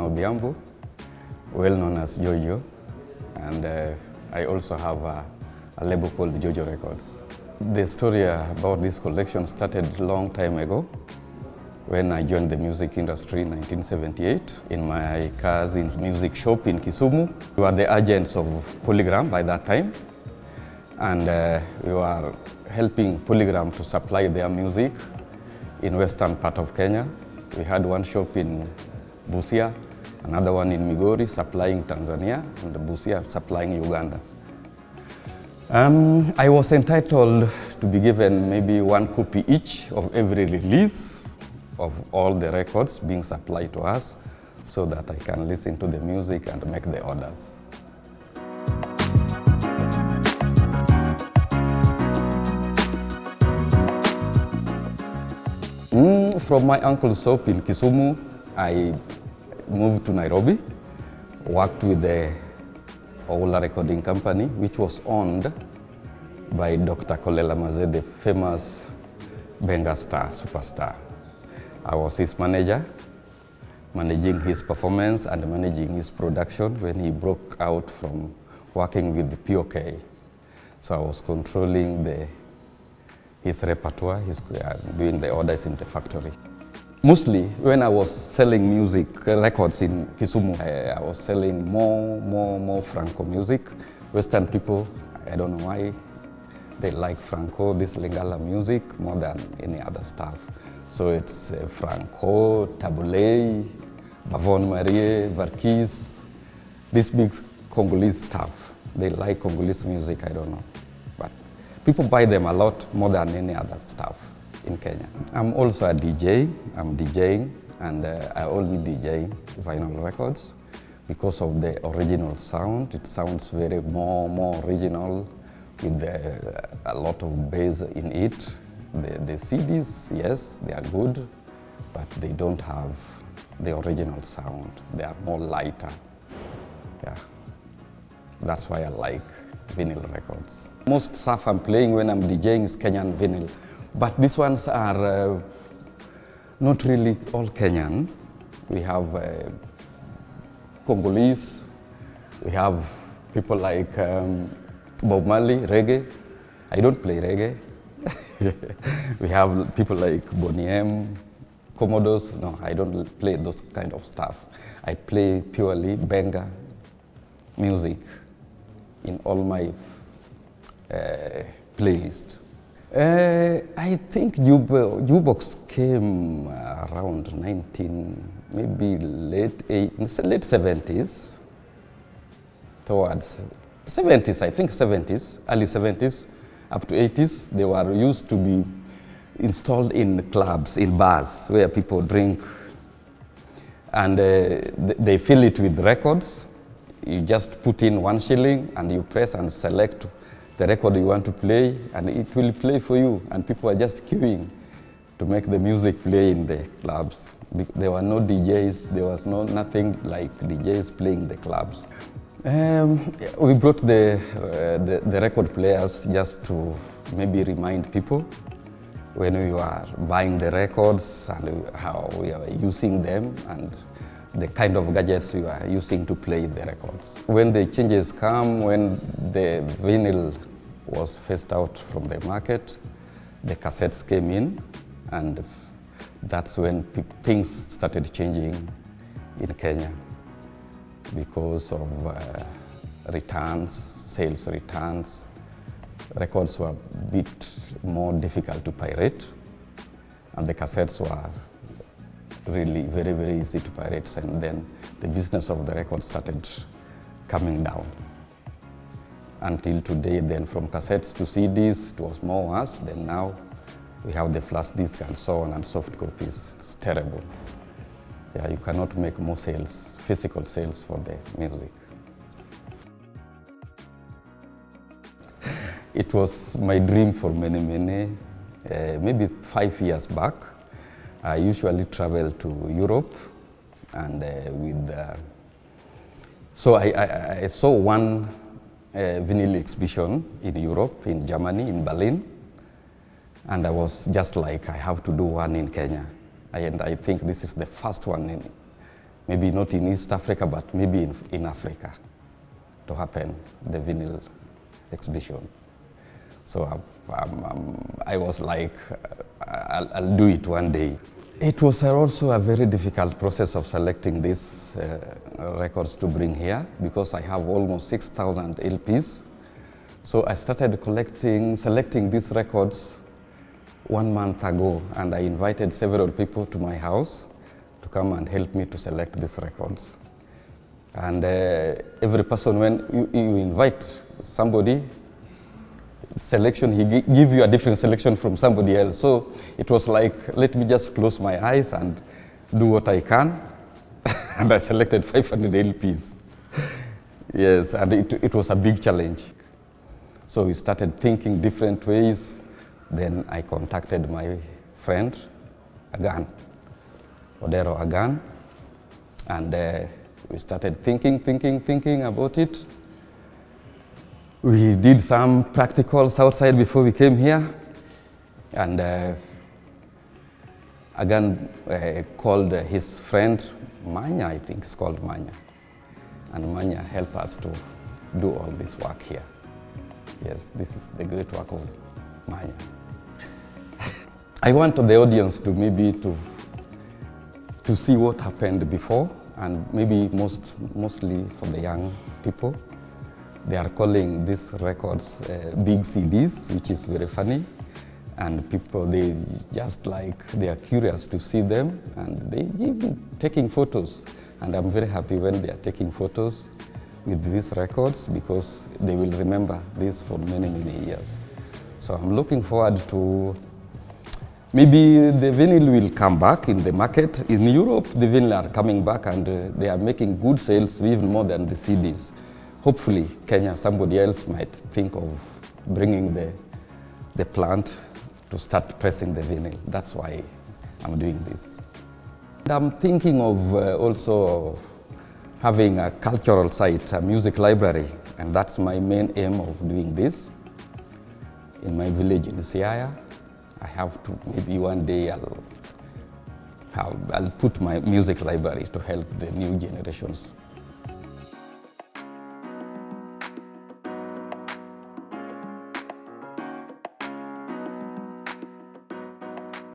Aghan Odhiambo, well known as Jojo, and I also have a label called Jojo Records. The story about this collection started a long time ago when I joined the music industry in 1978 in my cousin's music shop in Kisumu. We were the agents of Polygram by that time, and we were helping Polygram to supply their music in western part of Kenya. We had one shop in Busia, another one in Migori supplying Tanzania, and Busia supplying Uganda. I was entitled to be given maybe one copy each of every release of all the records being supplied to us so that I can listen to the music and make the orders. From my uncle's shop in Kisumu, I moved to Nairobi, worked with the Oula Recording Company, which was owned by Dr. Kolela Maze, the famous Benga star, superstar. I was his manager, managing his performance and managing his production when he broke out from working with the POK. So I was controlling his repertoire, doing the orders in the factory. Mostly when I was selling music records in Kisumu, I was selling more Franco music. Western people, I don't know why, they like Franco, this Lingala music, more than any other stuff. So it's Franco, Tabule, Bavon Marie, Verkis, this big Congolese stuff. They like Congolese music, I don't know. But people buy them a lot more than any other stuff in Kenya. I'm also a DJ, I'm DJing, and I only DJ vinyl records because of the original sound. It sounds very more original with a lot of bass in it. The CDs, yes, they are good, but they don't have the original sound. They are more lighter. Yeah, that's why I like vinyl records. Most stuff I'm playing when I'm DJing is Kenyan vinyl, but these ones are not really all Kenyan. We have Congolese, we have people like Bob Marley, reggae. I don't play reggae. We have people like Bonnie M, Commodos. No, I don't play those kind of stuff. I play purely Benga music in all my playlist. I think jukebox came around maybe late 70s, towards 70s, I think 70s, early 70s, up to 80s. They were used to be installed in clubs, in bars, where people drink, and they fill it with records. You just put in 1 shilling and you press and select the record you want to play, and it will play for you, and people are just queuing to make the music play in the clubs. There were no DJs, there was nothing like DJs playing in the clubs. We brought the record players just to maybe remind people when we were buying the records and how we are using them and the kind of gadgets we are using to play the records. When the changes come, when the vinyl was phased out from the market, the cassettes came in, and that's when things started changing in Kenya because of returns, sales returns. Records were a bit more difficult to pirate, and the cassettes were really very easy to pirate, and then the business of the record started coming down. Until today, then from cassettes to CDs, it was more worse. Then now we have the flash disk and so on, and soft copies. It's terrible. Yeah, you cannot make more sales, physical sales for the music. It was my dream for many, maybe 5 years back. I usually travel to Europe, and so I saw one vinyl exhibition in Europe, in Germany, in Berlin, and I was just like, I have to do one in Kenya. And I think this is the first one maybe not in East Africa, but maybe in Africa to happen, the vinyl exhibition. So I was like, I'll do it one day. It was also a very difficult process of selecting these records to bring here, because I have almost 6,000 LPs. So I started selecting these records 1 month ago, and I invited several people to my house to come and help me to select these records. And every person, when you invite somebody, selection, he give you a different selection from somebody else. So it was like, let me just close my eyes and do what I can. And I selected 500 LPs. Yes, and it was a big challenge. So we started thinking different ways. Then I contacted my friend, Aghan Odero Agan, and we started thinking about it. We did some practicals outside before we came here, and Aghan called his friend Manya, I think it's called Manya, and Manya helped us to do all this work here. Yes, this is the great work of Manya. I want the audience to maybe to see what happened before, and maybe mostly for the young people. They are calling these records big CDs, which is very funny. And people, they are curious to see them, and they even taking photos. And I'm very happy when they are taking photos with these records, because they will remember this for many, many years. So I'm looking forward to, maybe the vinyl will come back in the market. In Europe, the vinyl are coming back, and they are making good sales, even more than the CDs. Hopefully, Kenya, somebody else might think of bringing the plant to start pressing the vinyl. That's why I'm doing this. And I'm thinking of also having a cultural site, a music library, and that's my main aim of doing this. In my village in Siaya, I have to, maybe one day I'll put my music library to help the new generations.